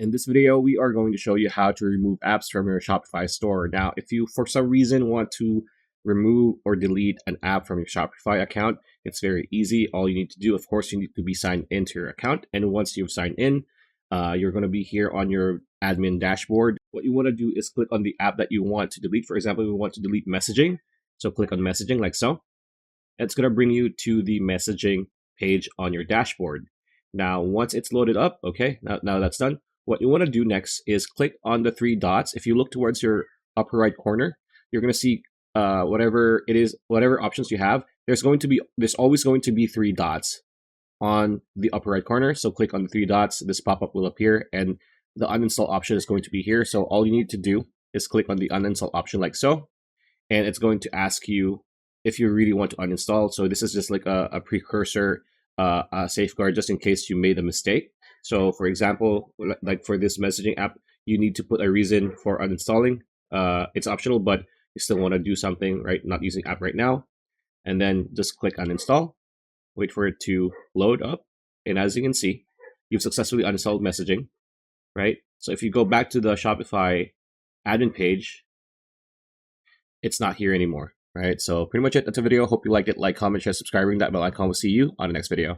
In this video, we are going to show you how to remove apps from your Shopify store. Now, if you, for some reason, want to remove or delete an app from your Shopify account, it's very easy. All you need to do, of course, you need to be signed into your account. And once you've signed in, you're going to be here on your admin dashboard. What you want to do is click on the app that you want to delete. For example, we want to delete messaging. So click on messaging like so. It's going to bring you to the messaging page on your dashboard. Now, once it's loaded up, okay, now that's done. What you want to do next is click on the three dots. If you look towards your upper right corner, you're going to see whatever it is, whatever options you have. There's always going to be three dots on the upper right corner. So click on the three dots. This pop-up will appear, and the uninstall option is going to be here. So all you need to do is click on the uninstall option like so, and it's going to ask you if you really want to uninstall. So this is just like a precursor, a safeguard, just in case you made a mistake. So for example, like for this messaging app, you need to put a reason for uninstalling. It's optional, but you still want to do something, right? Not using app right now. And then just click uninstall, wait for it to load up. And as you can see, you've successfully uninstalled messaging, right? So if you go back to the Shopify admin page, it's not here anymore, right? So pretty much it. That's a video. Hope you liked it. Like, comment, share, subscribe, ring that bell icon. We'll see you on the next video.